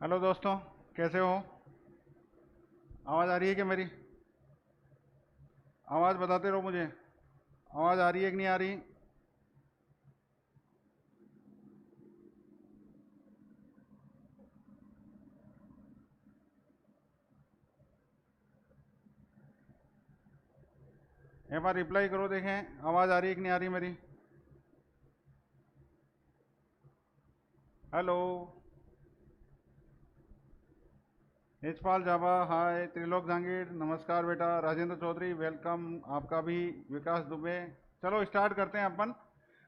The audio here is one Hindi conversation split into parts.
हेलो दोस्तों, कैसे हो? आवाज़ आ रही है क्या मेरी? आवाज़ बताते रहो मुझे। आवाज़ आ रही है कि नहीं आ रही? एक बार रिप्लाई करो, देखें आवाज़ आ रही है कि नहीं आ रही मेरी। हेलो। यशपाल जावा, हाय। त्रिलोक जहांगीर, नमस्कार बेटा। राजेंद्र चौधरी, वेलकम आपका भी। विकास दुबे। चलो स्टार्ट करते हैं अपन।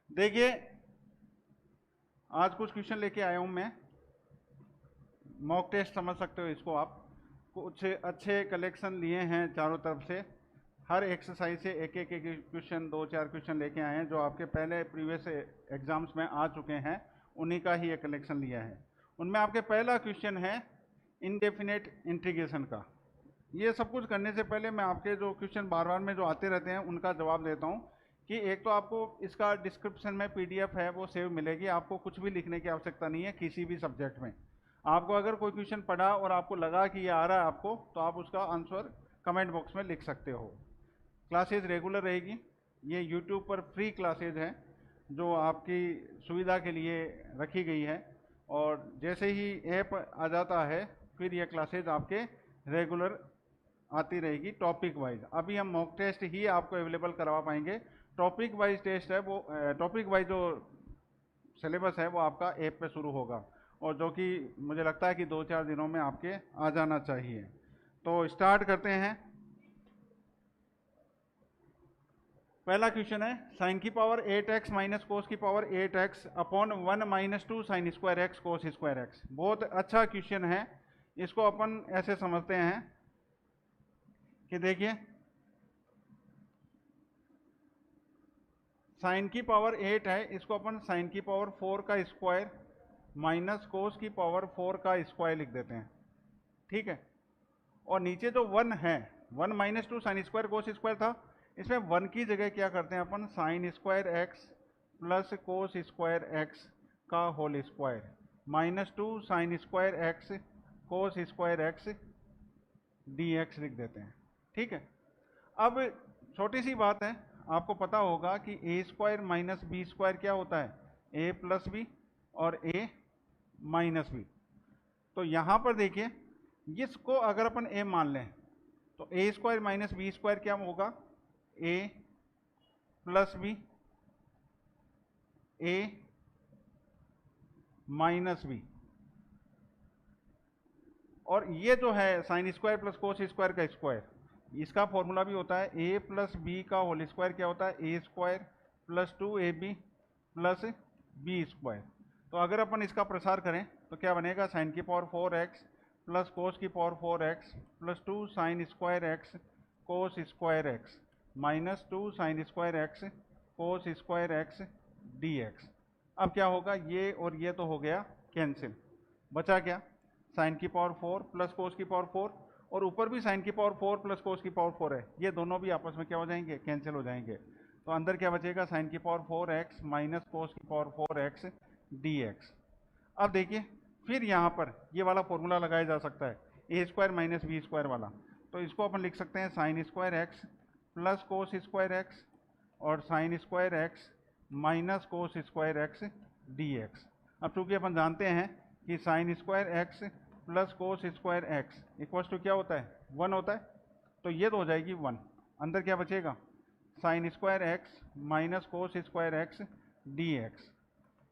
देखिए, आज कुछ क्वेश्चन लेके आया हूँ मैं। मॉक टेस्ट समझ सकते हो इसको आप। कुछ अच्छे कलेक्शन लिए हैं चारों तरफ से। हर एक्सरसाइज से एक एक क्वेश्चन, दो चार क्वेश्चन लेके आए हैं जो आपके पहले प्रीवियस एग्जाम्स में आ चुके हैं। उन्हीं का ही एक कलेक्शन लिया है। उनमें आपके पहला क्वेश्चन है इनडेफिनेट इंटीग्रेशन का। ये सब कुछ करने से पहले मैं आपके जो क्वेश्चन बार बार में जो आते रहते हैं उनका जवाब देता हूँ कि एक तो आपको इसका डिस्क्रिप्शन में पीडीएफ है वो सेव मिलेगी। आपको कुछ भी लिखने की आवश्यकता नहीं है किसी भी सब्जेक्ट में। आपको अगर कोई क्वेश्चन पढ़ा और आपको लगा कि ये आ रहा है आपको, तो आप उसका आंसर कमेंट बॉक्स में लिख सकते हो। क्लासेज रेगुलर रहेगी। ये यूट्यूब पर फ्री क्लासेज हैं जो आपकी सुविधा के लिए रखी गई है। और जैसे ही ऐप आ जाता है फिर ये क्लासेज आपके रेगुलर आती रहेगी टॉपिक वाइज। अभी हम मॉक टेस्ट ही आपको अवेलेबल करवा पाएंगे। टॉपिक वाइज टेस्ट है वो, टॉपिक वाइज जो सिलेबस है वो आपका ऐप पे शुरू होगा, और जो कि मुझे लगता है कि 2-4 दिनों में आपके आ जाना चाहिए। तो स्टार्ट करते हैं। पहला क्वेश्चन है साइन की पावर 8x माइनस कोस की power 8x upon 1 minus 2 sine square x cos square x. बहुत अच्छा क्वेश्चन है। इसको अपन ऐसे समझते हैं कि देखिए, साइन की पावर 8 है, इसको अपन साइन की पावर 4 का स्क्वायर माइनस कोस की पावर 4 का स्क्वायर लिख देते हैं। ठीक है। और नीचे जो 1 है, 1 minus 2 sine square cos square था, इसमें 1 की जगह क्या करते हैं अपन, sine square x plus cos square x का whole square minus 2 sine square x cos square x d x लिख देते हैं। ठीक है। अब छोटी सी बात है, आपको पता होगा कि ए स्क्वायर माइनस बी स्क्वायर क्या होता है, ए प्लस बी और ए माइनस बी। तो यहां पर देखिए, इसको अगर अपन ए मान लें तो A square minus B square क्या होगा, A plus B A minus B. और ये जो है sine square plus cos square का स्क्वायर, इसका फॉर्मूला भी होता है ए प्लस बी का होल स्क्वायर क्या होता है, A square plus 2ab plus B square. तो अगर अपन इसका प्रसार करें तो क्या बनेगा, साइन की पावर 4x प्लस कोस की power 4x plus 2 sine square x cos square x minus 2 sine square x cos square x d x. अब क्या होगा, ये और ये तो हो गया कैंसिल। बचा क्या, साइन की पावर 4 प्लस कोस की पावर 4, और ऊपर भी साइन की पावर 4 प्लस कोस की पावर 4 है। ये दोनों भी आपस में क्या हो जाएंगे, कैंसिल हो जाएंगे। तो अंदर क्या बचेगा, साइन की पावर 4x माइनस कोस की पावर 4x dx। अब देखिए, फिर यहाँ पर ये वाला फॉर्मूला लगाया जा सकता है, A square minus B square वाला। तो इसको अपन लिख सकते हैं sine square x plus cos square x और sine square x minus cos square x d x. अब चूंकि अपन जानते हैं कि sine square x plus cos square x equal to क्या होता है, 1 होता है। तो ये तो हो जाएगी 1। अंदर क्या बचेगा, sign square x minus cos square x d x.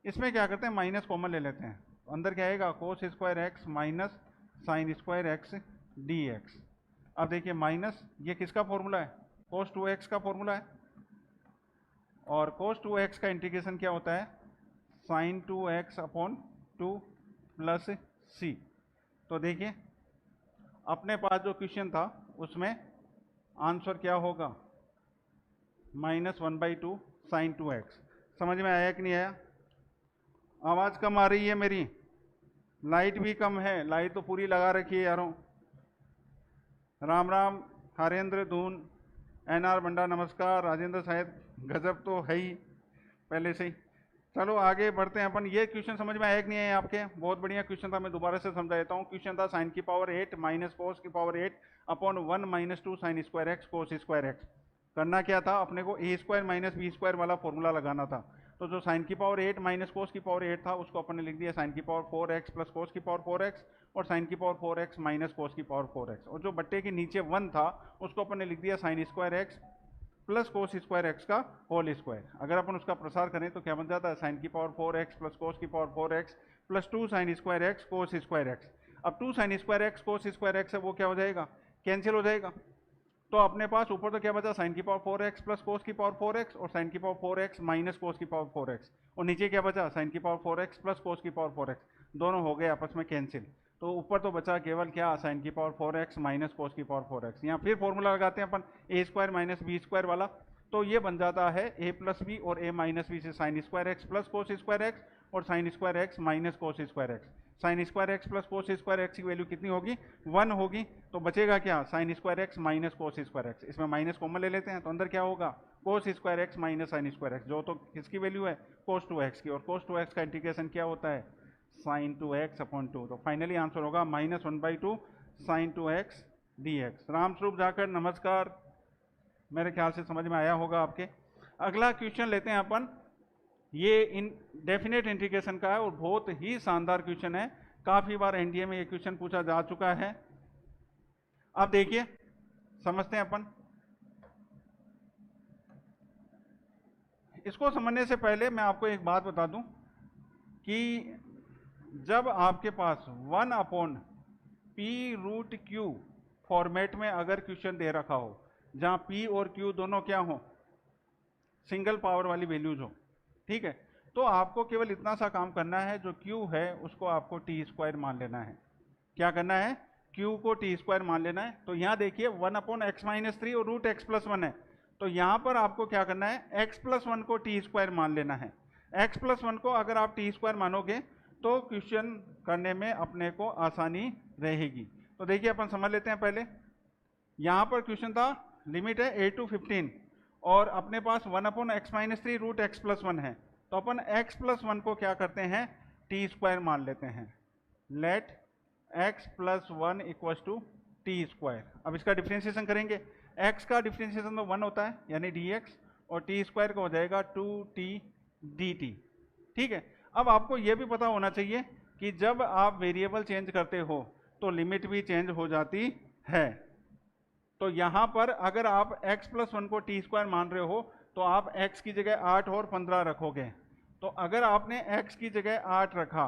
इसमें क्या करते हैं, माइनस कॉमन ले लेते हैं। तो अंदर क्या आएगा, कोस square x minus sine square x d x. अब देखिए माइनस, ये किसका फॉर्मूला है, कोस 2x का फॉर्मूला है। और कोस 2x का इंटीग्रेशन क्या होता है, साइन 2x अपॉन 2 प्लस सी। तो देखिए, अपने पास जो क्वेश्चन था उसमें आंसर क्या होगा, -1/2 साइन 2x। समझ में आया कि नहीं आया? आवाज़ कम आ रही है मेरी, लाइट भी कम है, लाइट तो पूरी लगा रखी है यारों। राम राम हरेंद्र दून, एनआर बंडा नमस्कार, राजेंद्र शायद गजब तो है ही पहले से ही। चलो आगे बढ़ते हैं अपन। ये क्वेश्चन समझ में आया कि नहीं है आपके? बहुत बढ़िया क्वेश्चन था, मैं दोबारा से समझा देता हूँ। क्वेश्चन था साइन की पावर 8 माइनस कोस की power 8 upon 1 minus 2 sine square x cos square x. करना क्या था अपने को? ए स्क्वायर माइनस बी स्क्वायर वाला फॉर्मूला लगाना था। तो जो साइन की पावर 8 माइनस कोस की पावर 8 था उसको अपन ने लिख दिया साइन की पावर 4x प्लस कोस की पावर 4x और साइन की पावर 4x माइनस कोस की पावर 4x, और जो बट्टे के नीचे 1 था उसको अपन ने लिख दिया sign square x plus cos square x का होल स्क्वायर। अगर अपन उसका प्रसार करें तो क्या बन जाता है? साइन की पावर 4x प्लस कोस की power 4x plus 2 sine square x cos square x. अब 2 sine square x cos square x है वो क्या हो जाएगा? कैंसिल हो जाएगा। तो अपने पास ऊपर तो क्या बचा? साइन की पावर 4x प्लस कोस की पावर 4x और साइन की पावर 4x माइनस कोस की पावर 4x, और नीचे क्या बचा? साइन की पावर 4x प्लस कोस की पावर 4x। दोनों हो गए आपस में कैंसिल। तो ऊपर तो बचा केवल क्या? साइन की पावर 4x माइनस कोस की पावर 4x। यहाँ फिर फॉर्मूला लगाते हैं अपन ए स्क्वायर माइनस बी स्क्वायर वाला। तो ये बन जाता है ए प्लस बी और ए माइनस बी से sine square x plus cos square x और sine square x minus cos square x. Sine square x plus cos square x की वैल्यू कितनी होगी? 1 होगी। तो बचेगा क्या? Sine square x minus cos square x. इसमें माइनस कॉमन ले लेते हैं तो अंदर क्या होगा? Cos square x minus sine square x, जो तो किसकी वैल्यू है? कोस 2x की, और कोस 2x का इंटीग्रेशन क्या होता है? Sine 2x upon 2। तो फाइनली आंसर होगा -1/2 साइन 2x dx। रामस्वरूप जाकर नमस्कार, मेरे ख्याल से समझ में आया होगा आपके। अगला क्वेश्चन लेते हैं अपन। ये इन डेफिनेट इंटीग्रेशन का है और बहुत ही शानदार क्वेश्चन है। काफी बार एनडीए में ये क्वेश्चन पूछा जा चुका है। अब देखिए, समझते हैं अपन। इसको समझने से पहले मैं आपको एक बात बता दूं कि जब आपके पास 1 upon P root Q format में अगर क्वेश्चन दे रखा हो, जहां पी और क्यू दोनों क्या हो? सिंगल पावर वाली वैल्यूज हो, ठीक है, तो आपको केवल इतना सा काम करना है, जो क्यू है उसको आपको टी स्क्वायर मान लेना है। क्या करना है? क्यू को टी स्क्वायर मान लेना है। तो यहां देखिए 1 अपॉन एक्स माइनस 3 और रूट एक्स प्लस 1 है। तो यहां पर आपको क्या करना है? एक्स प्लस 1 को टी स्क्वायर मान लेना है। एक्स प्लस 1 को अगर आप टी स्क्वायर मानोगे तो क्वेश्चन करने में अपने को आसानी रहेगी। तो देखिए अपन समझ लेते हैं पहले। यहां पर क्वेश्चन था लिमिट है 8 to 15 और अपने पास 1 upon x minus 3 root x plus 1 है। तो अपन एक्स प्लस 1 को क्या करते हैं? टी स्क्वायर मान लेते हैं। Let x plus 1 equals to t square. अब इसका डिफ्रेंशिएशन करेंगे। एक्स का डिफ्रेंशिएशन तो 1 होता है यानी डी एक्स, और टी स्क्वायर का हो जाएगा 2t dt। ठीक है। अब आपको यह भी पता होना चाहिए कि जब आप वेरिएबल चेंज करते हो तो लिमिट भी चेंज हो जाती है। तो यहां पर अगर आप x प्लस 1 को टी स्क्वायर मान रहे हो तो आप x की जगह 8 और 15 रखोगे। तो अगर आपने x की जगह 8 रखा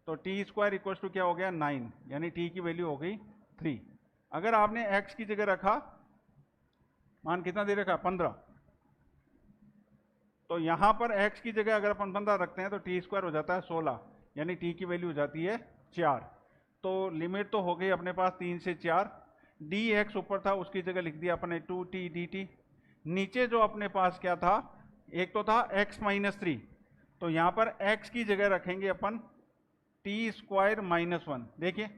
तो टी स्क्वायर इक्वल टू क्या हो गया? 9, यानी t की वैल्यू हो गई 3। अगर आपने x की जगह रखा, मान कितना दे रखा? 15, तो यहां पर x की जगह अगर अपन 15 रखते हैं तो टी स्क्वायर हो जाता है 16, यानी t की वैल्यू हो जाती है 4। तो लिमिट तो हो गई अपने पास 3 से 4। dx ऊपर था उसकी जगह लिख दिया अपने 2t dt। नीचे जो अपने पास क्या था? एक तो था x माइनस 3, तो यहां पर x की जगह रखेंगे अपन टी स्क्वायर माइनस 1। देखिए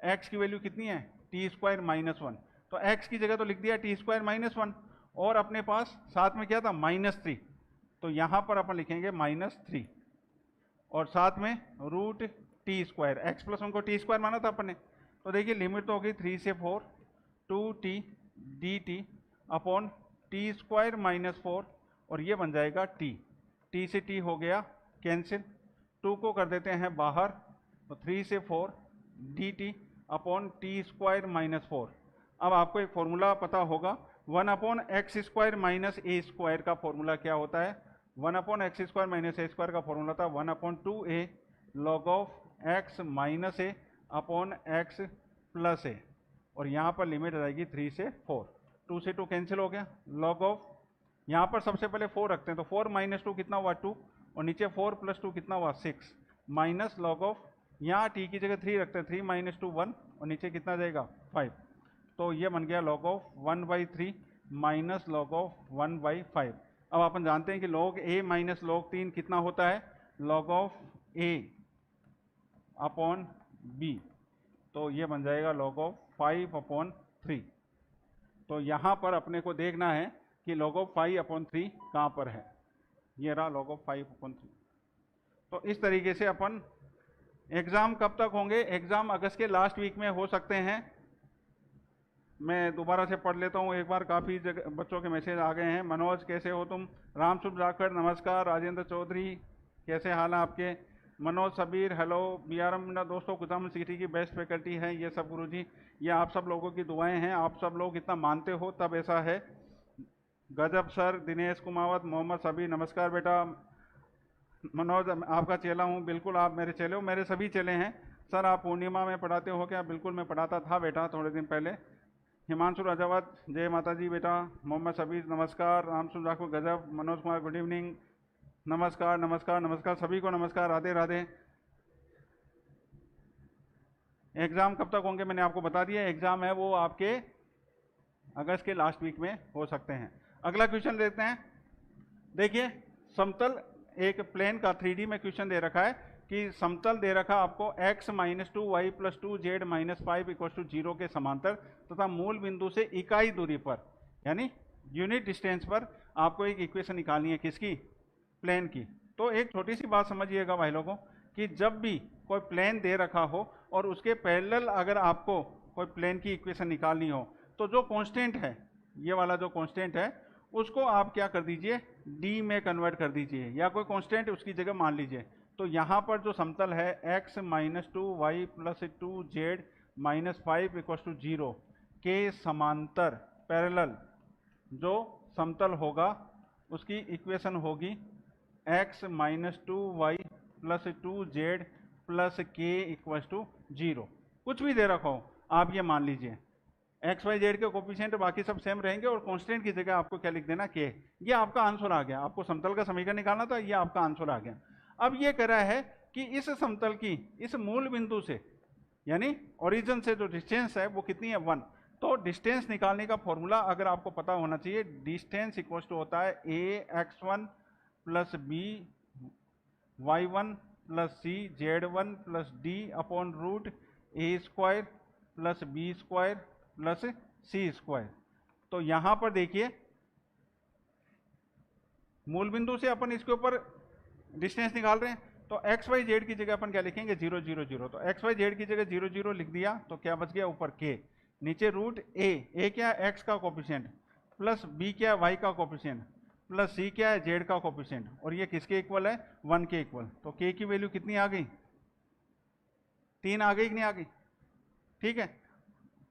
x की वैल्यू कितनी है? T square minus 1। तो x की जगह तो लिख दिया टी स्क्वायर माइनस 1, और अपने पास साथ में क्या था? -3। तो यहां पर अपन लिखेंगे -3 और साथ में root t square. X plus 1 को टी स्क्वायर माना था अपन ने। तो देखिए लिमिट तो हो गई 3 से 4 2t dt upon T square minus 4, और ये बन जाएगा t। t से t हो गया कैंसिल, 2 को कर देते हैं बाहर, तो 3 से 4 dt upon T square minus 4। अब आपको एक फॉर्मूला पता होगा, 1 upon x square minus A square का फॉर्मूला क्या होता है? 1 upon x square minus A square का फॉर्मूला था 1 upon 2a log of x minus A upon x plus A, और यहाँ पर लिमिट रहेगी 3 से 4। 2 से 2 कैंसिल हो गया, लॉग ऑफ, यहाँ पर सबसे पहले 4 रखते हैं तो 4 माइनस 2 कितना हुआ? 2, और नीचे 4 प्लस 2 कितना हुआ? 6, माइनस लॉग ऑफ, यहाँ t की जगह 3 रखते हैं, 3 माइनस 2 1, और नीचे कितना जाएगा? 5। तो ये बन गया log of 1/3 minus log of 1/5। अब अपन जानते हैं कि लॉग a माइनस लॉग 3 कितना होता है? Log of a upon b। तो ये बन जाएगा लॉग ऑफ 5/3। तो यहाँ पर अपने को देखना है कि लॉग ऑफ 5/3 कहाँ पर है। ये रहा log ऑफ 5/3। तो इस तरीके से अपन एग्जाम कब तक होंगे, एग्जाम अगस्त के लास्ट वीक में हो सकते हैं। मैं दोबारा से पढ़ लेता हूँ एक बार, काफ़ी जगह बच्चों के मैसेज आ गए हैं। मनोज कैसे हो तुम, रामसुभ जाखड़ नमस्कार, राजेंद्र चौधरी कैसे हाल है आपके, मनोज सबीर हेलो, BRM दोस्तों कुतम सिटी की बेस्ट फैकल्टी है ये सब गुरुजी, ये आप सब लोगों की दुआएं हैं, आप सब लोग इतना मानते हो तब ऐसा है। गजब सर, दिनेश कुमावत, मोहम्मद सबीर नमस्कार बेटा। मनोज आपका चेला हूँ, बिल्कुल आप मेरे चेले हो, मेरे सभी चेले हैं। सर आप पूर्णिमा में पढ़ाते हो क्या, बिल्कुल मैं पढ़ाता था बेटा थोड़े दिन पहले। हिमांशु राजावत जय माता जी बेटा, मोहम्मद सबीर नमस्कार, रामसुन जाखू गजब, मनोज कुमार गुड इवनिंग, नमस्कार नमस्कार नमस्कार सभी को नमस्कार, राधे राधे। एग्जाम कब तक होंगे मैंने आपको बता दिया, एग्जाम है वो आपके अगस्त के लास्ट वीक में हो सकते हैं। अगला क्वेश्चन देखते हैं। देखिए समतल एक प्लेन का 3D में क्वेश्चन दे रखा है कि समतल दे रखा आपको x - 2y + 2z - 5 = 0 के समांतर तथा मूल बिंदु से इकाई दूरी पर यानी यूनिट डिस्टेंस पर आपको एक इक्वेशन निकालनी है, किसकी, प्लेन की। तो एक छोटी सी बात समझिएगा भाई लोगों कि जब भी कोई प्लेन दे रखा हो और उसके पैरेलल अगर आपको कोई प्लेन की इक्वेशन निकालनी हो तो जो कांस्टेंट है, ये वाला जो कांस्टेंट है उसको आप क्या कर दीजिए, d में कन्वर्ट कर दीजिए या कोई कांस्टेंट उसकी जगह मान लीजिए। तो यहाँ पर जो समतल है x - 2y + 2z - 5 = 0 के समांतर पैरेलल जो समतल होगा उसकी इक्वेशन होगी x - 2y + 2z + k = 0। कुछ भी दे रखा हो आप ये मान लीजिए, एक्स वाई जेड के कोफिशिएंट बाकी सब सेम रहेंगे और कांस्टेंट की जगह आपको क्या लिख देना, के। ये आपका आंसर आ गया, आपको समतल का समीकरण निकालना था, ये आपका आंसर आ गया। अब ये कह रहा है कि इस समतल की इस मूल बिंदु से यानी ओरिजिन से जो डिस्टेंस है वो कितनी है, 1। तो डिस्टेंस निकालने का फॉर्मूला अगर आपको पता होना चाहिए, डिस्टेंस इक्वल टू होता है ax1 + by1 + cz1 + d/√a² + b² + c²। तो यहां पर देखिए मूल बिंदु से अपन इसके ऊपर डिस्टेंस निकाल रहे हैं, तो एक्स वाई जेड की जगह अपन क्या लिखेंगे, 0 0 0। तो एक्स वाई जेड की जगह 0 0 लिख दिया, तो क्या बच गया, ऊपर के, नीचे √a क्या है एक्स का कोफिशिएंट, प्लस b क्या है वाई का कोफिशिएंट, प्लस c क्या है जेड का कोफिशिएंट, और ये किसके इक्वल है, 1 के इक्वल। तो k की वैल्यू कितनी आ गई, 3 आ गई कि नहीं आ गई, ठीक है।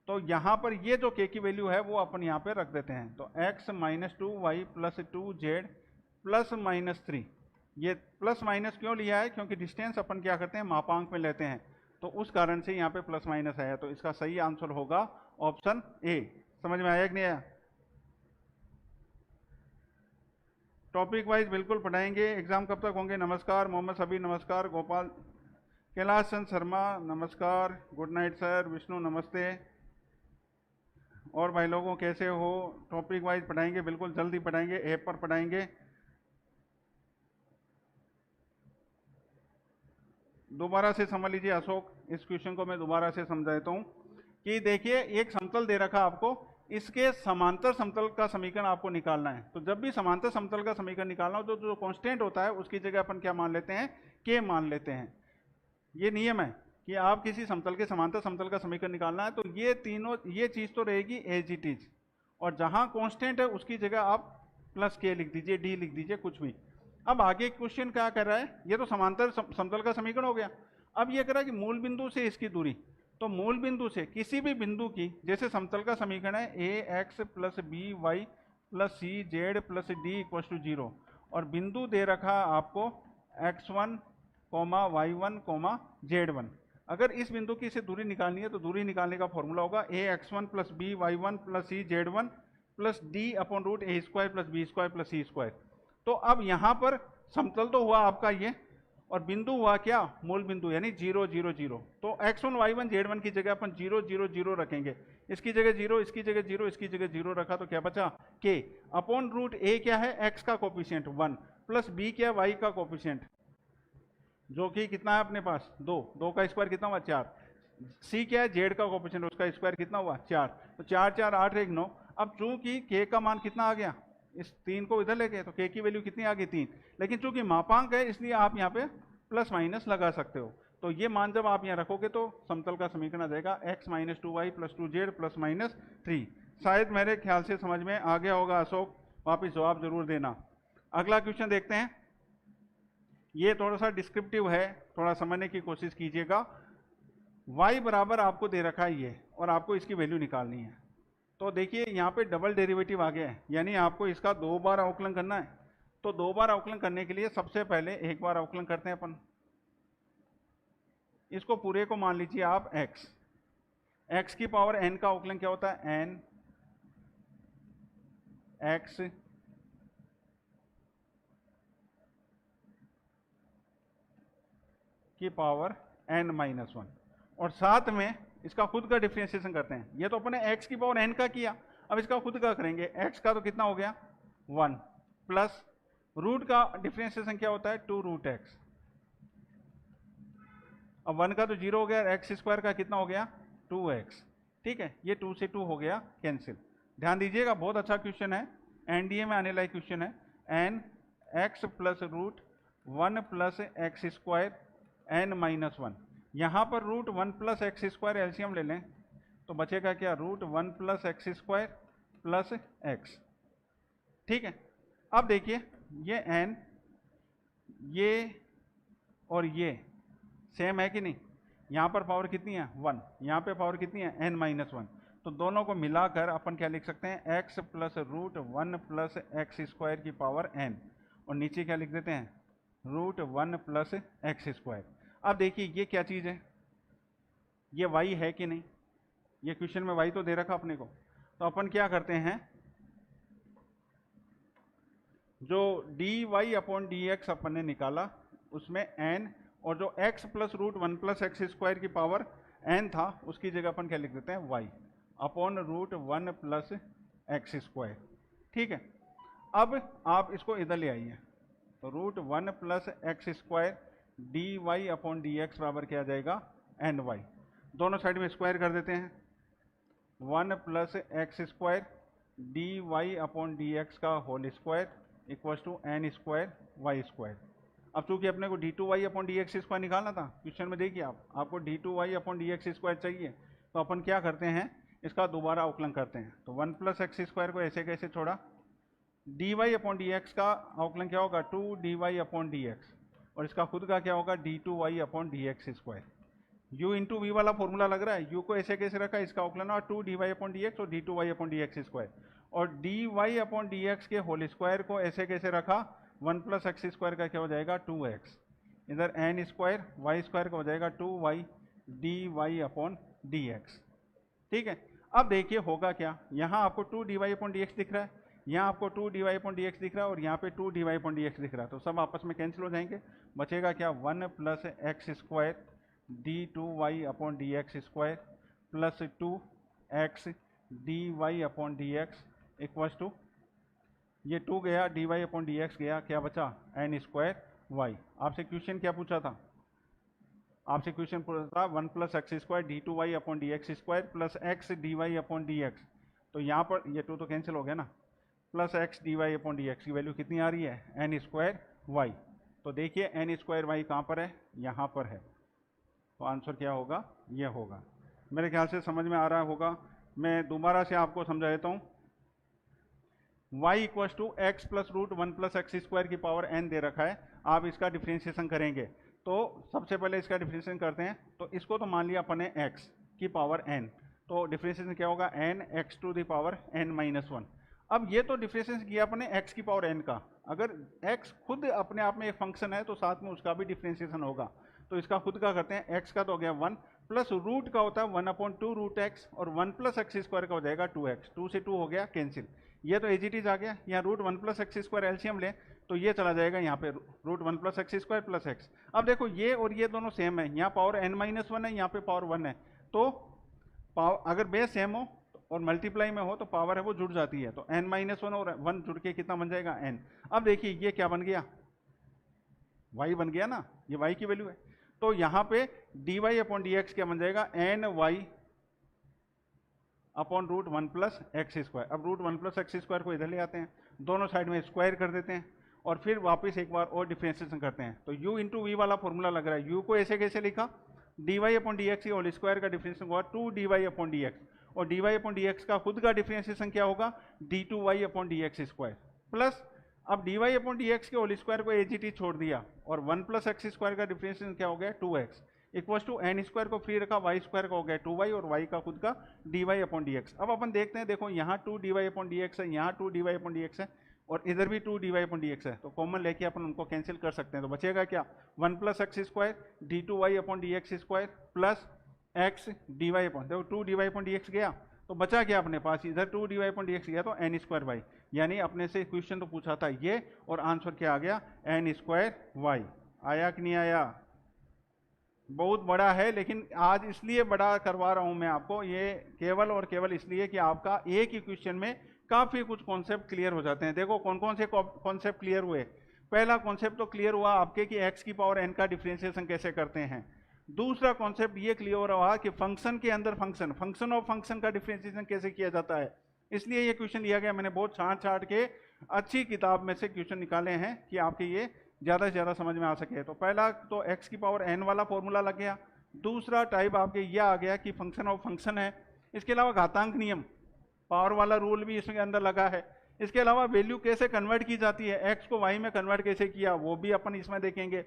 तो यहां पर ये जो k की वैल्यू है वो अपन यहां पे रख देते हैं। तो x - 2y + 2z ± 3, ये प्लस माइनस क्यों लिया है, क्योंकि डिस्टेंस अपन क्या करते हैं, मापांक में लेते हैं, तो उस कारण से यहाँ पे प्लस माइनस आया। तो इसका सही आंसर होगा ऑप्शन ए। समझ में आया कि नहीं आया। टॉपिक वाइज बिल्कुल पढ़ाएंगे। एग्जाम कब तक होंगे, नमस्कार मोहम्मद सबीर नमस्कार, गोपाल कैलाश चंद शर्मा नमस्कार, गुड नाइट सर, विष्णु नमस्ते। और भाई लोगों कैसे हो, टॉपिक वाइज पढ़ाएंगे, बिल्कुल जल्दी पढ़ाएंगे, ऐप पर पढ़ाएंगे। दोबारा से समझ लीजिए अशोक, इस क्वेश्चन को मैं दोबारा से समझा देता हूँ कि देखिए एक समतल दे रखा आपको, इसके समांतर समतल का समीकरण आपको निकालना है। तो जब भी समांतर समतल का समीकरण निकालना हो तो जो कांस्टेंट होता है उसकी जगह अपन क्या मान लेते हैं, के मान लेते हैं। ये नियम है कि आप किसी समतल के समांतर समतल का समीकरण निकालना है तो ये तीनों, ये चीज तो रहेगी एज इट इज, और जहां कांस्टेंट है उसकी जगह आप प्लस के लिख दीजिए, डी लिख दीजिए, कुछ भी। अब आगे क्वेश्चन क्या कर रहा है, ये तो समांतर समतल का समीकरण हो गया। अब ये कह रहा है कि मूल बिंदु से इसकी दूरी, तो मूल बिंदु से किसी भी बिंदु की, जैसे समतल का समीकरण है ax + by + cz + d = 0, और बिंदु दे रखा आपको x1, y1, z1। अगर इस बिंदु की इसे दूरी निकालनी है तो दूरी निकालने का फॉर्मूला होगा ax1 + by1 + cz1 + d/√a² + b² + c²। तो अब यहां पर समतल तो हुआ आपका ये, और बिंदु हुआ क्या, मूल बिंदु, यानी 0 0 0। तो x1 y1 z1 की जगह अपन 0 0 0 रखेंगे, इसकी जगह 0, इसकी जगह 0, इसकी जगह 0 रखा, तो क्या बचा, k/√a क्या है, x का कोफिशिएंट 1, प्लस b क्या है, y का कोफिशिएंट, जो कि कितना है अपने पास 2, 2 का स्क्वायर कितना हुआ 4, c क्या है, z का कोफिशिएंट, उसका स्क्वायर कितना हुआ 4, तो 4 4 8 1 9। अब चूंकि k का मान कितना आ गया, इस 3 को इधर लेके, तो k की वैल्यू कितनी आ गई 3। लेकिन चूंकि मापांक है इसलिए आप यहाँ पे प्लस माइनस लगा सकते हो। तो ये मान जब आप यहाँ रखोगे तो समतल का समीकरण आ जाएगा x minus 2y plus 2z plus minus 3। शायद मेरे ख्याल से समझ में आ गया होगा अशोक, वापिस जवाब जरूर देना। अगला क्वेश्चन देखते हैं। ये थोड़ा सा डिस्क्रिप्टिव है, थोड़ा समझने की कोशिश कीजिएगा। y बराबर आपको दे रखा है ये, और आपको इसकी वैल्यू निकालनी है। तो देखिए यहाँ पे डबल डेरिवेटिव आ गया है, यानी आपको इसका 2 बार अवकलन करना है। तो 2 बार अवकलन करने के लिए सबसे पहले एक बार अवकलन करते हैं अपन। इसको पूरे को मान लीजिए आप x की पावर n का अवकलन क्या होता है, n x की पावर n माइनस 1, और साथ में इसका खुद का डिफरेंशिएशन करते हैं। ये तो अपने x की पावर n का किया, अब इसका खुद का करेंगे। x का तो कितना हो गया 1, प्लस रूट का डिफरेंशिएशन क्या होता है 2 रूट x। अब 1 का तो 0 हो गया, x स्क्वायर का कितना हो गया 2x। ठीक है, ये 2 से 2 हो गया कैंसिल। ध्यान दीजिएगा, बहुत अच्छा क्वेश्चन है, एनडीए में आने लायक क्वेश्चन है। n x plus root 1 plus x square n minus 1। यहाँ पर root 1 plus x square LCM ले लें तो बचेगा क्या, root 1 plus x square plus x. ठीक है, अब देखिए ये n, ये और ये सेम है कि नहीं। यहाँ पर पावर कितनी है 1, यहाँ पे पावर कितनी है n माइनस 1। तो दोनों को मिलाकर अपन क्या लिख सकते हैं, x plus root 1 plus x square की पावर n, और नीचे क्या लिख देते हैं रूट 1 प्लस एक्स स्क्वायर। अब देखिए ये क्या चीज़ है, ये y है कि नहीं। ये क्वेश्चन में y तो दे रखा अपने को, तो अपन क्या करते हैं, जो dy अपॉन dx अपन ने निकाला उसमें n, और जो x plus root 1 plus x square की पावर n था उसकी जगह अपन क्या लिख देते हैं y upon root 1 plus x square. ठीक है, अब आप इसको इधर ले आइए, तो root 1 plus x square d y upon d x बराबर क्या आ जाएगा एन वाई। दोनों साइड में स्क्वायर कर देते हैं, 1 plus x square d y upon d x का whole square equals to n square y square. अब चूंकि अपने को d two y upon d x square निकालना था, क्वेश्चन में देखिए आपको d two y upon d x square चाहिए, तो अपन क्या करते हैं इसका दोबारा अवकलन करते हैं। तो 1 प्लस एक्स स्क्वायर को ऐसे कैसे छोड़ा, d y upon d x का अवकलन क्या होगा 2 d y upon d x, और इसका खुद का क्या होगा d two y upon d x square. U into v वाला फॉर्मूला लग रहा है, यू को ऐसे कैसे रखा, इसका अवकलन हुआ 2 d y upon d x और d two y upon d x square, और d y upon d x के होल स्क्वायर को ऐसे कैसे रखा, 1 प्लस एक्स स्क्वायर का क्या हो जाएगा 2x, इधर एन स्क्वायर वाई स्क्वायर का हो जाएगा 2y d y upon d x. ठीक है, अब देखिए होगा क्या, यहाँ आपको 2 d y upon d x दिख रहा है, यहाँ आपको 2 d y upon d x दिख रहा है, और यहाँ पे 2 d y upon d x दिख रहा है, तो सब आपस में कैंसिल हो जाएंगे। बचेगा क्या 1 plus x square d two y upon d x square plus 2x d y upon d x equals to, ये 2 गया d y upon d x गया, क्या बचा एन स्क्वायर वाई। आपसे क्वेश्चन क्या पूछा था, आपसे क्वेश्चन पूछा था 1 plus x square d two y upon d x square plus x d y upon d x. तो यहाँ पर ये 2 तो कैंसिल हो गया ना, plus x d y upon d x की वैल्यू कितनी आ रही है एन स्क्वायर वाई। तो देखिए एन स्क्वायर वाई कहाँ पर है, यहाँ पर है, तो आंसर क्या होगा ये होगा। मेरे ख्याल से समझ में आ रहा होगा, मैं दोबारा से आपको समझा देता हूँ। y equals to x plus root 1 plus x square की पावर n दे रखा है, आप इसका डिफरेंशिएशन करेंगे। तो सबसे पहले इसका डिफरेंशिएशन करते हैं, तो इसको तो मान लिया अपन ने x की पावर n, तो डिफरेंशिएशन क्या होगा n x to the power n minus 1। अब ये तो डिफरेंशिएशन किया अपन ने x की पावर n का, अगर x खुद अपने आप में एक फंक्शन है तो साथ में उसका भी डिफरेंशिएशन होगा, तो इसका खुद का करते हैं। x का तो हो गया 1 प्लस रूट का होता है 1 अपॉन 2 रूट एक्स, और 1 प्लस एक्स स्क्वायर का हो जाएगा 2x, 2 से 2 हो गया कैंसिल, ये तो एज इट इज आ गया। यहाँ root 1 plus x square LCM ले तो ये चला जाएगा यहाँ पे root 1 plus x square plus x. अब देखो ये और ये दोनों सेम है, यहाँ पावर n माइनस 1 है, यहाँ पे पावर 1 है, तो पावर अगर बेस सेम हो और मल्टीप्लाई में हो तो पावर है वो जुड़ जाती है, तो n माइनस 1 और 1 जुड़ के कितना बन जाएगा n। अब देखिए ये क्या बन गया y बन गया ना, ये y की वैल्यू है, तो यहाँ पे d y upon d x क्या बन जाएगा n y upon root 1 plus x square. अब रूट 1 प्लस एक्स स्क्वायर को इधर ले आते हैं, दोनों साइड में स्क्वायर कर देते हैं और फिर वापस एक बार और डिफ्रेंशिएशन करते हैं। तो u इंटू वी वाला फॉर्मूला लग रहा है, u को ऐसे कैसे लिखा, d y upon d x whole square का डिफ्रेंशिएशन हुआ 2 d y upon d x, और d y upon d x का खुद का डिफ्रेंशिएशन क्या होगा, d two y upon d x square, plus अब d y upon d x के होल स्क्वायर को एजीटी छोड़ दिया और 1 प्लस एक्स स्क्वायर का डिफ्रेंशिएशन क्या हो गया 2x equal to n square को फ्री रखा, वाई स्क्वायर का हो गया 2y और y का खुद का d y upon d x. अब अपन देखते हैं, देखो यहाँ 2 d y upon d x है, यहाँ 2 d y upon d x है और इधर भी 2 d y upon d x है, तो कॉमन लेके अपन उनको कैंसिल कर सकते हैं। तो बचेगा क्या, 1 plus x square d two y upon d x square plus x d y upon, देखो 2 d y upon d x गया तो बचा क्या अपने पास, इधर 2 d y upon d x गया तो एन स्क्वायर वाई, यानी अपने से क्वेश्चन तो पूछा था ये और आंसर क्या आ गया एन स्क्वायर वाई। आया कि नहीं आया, बहुत बड़ा है लेकिन आज इसलिए बड़ा करवा रहा हूं मैं आपको, ये केवल और केवल इसलिए कि आपका एक ही क्वेश्चन में काफी कुछ कॉन्सेप्ट क्लियर हो जाते हैं। देखो कौन कौन से कॉन्सेप्ट क्लियर हुए, पहला कॉन्सेप्ट तो क्लियर हुआ आपके कि एक्स की पावर एन का डिफरेंशिएशन कैसे करते हैं। दूसरा कॉन्सेप्ट ये क्लियर हुआ कि फंक्शन के अंदर फंक्शन ऑफ फंक्शन का डिफरेंशिएशन कैसे किया जाता है, इसलिए ये क्वेश्चन लिया गया। मैंने बहुत छांट छांट के अच्छी किताब में से क्वेश्चन निकाले हैं कि आपके ये ज़्यादा से ज़्यादा समझ में आ सके। तो पहला तो एक्स की पावर एन वाला फॉर्मूला लग गया, दूसरा टाइप आपके यह आ गया कि फंक्शन ऑफ फंक्शन है, इसके अलावा घातांक नियम पावर वाला रूल भी इसके अंदर लगा है, इसके अलावा वैल्यू कैसे कन्वर्ट की जाती है, एक्स को वाई में कन्वर्ट कैसे किया वो भी अपन इसमें देखेंगे।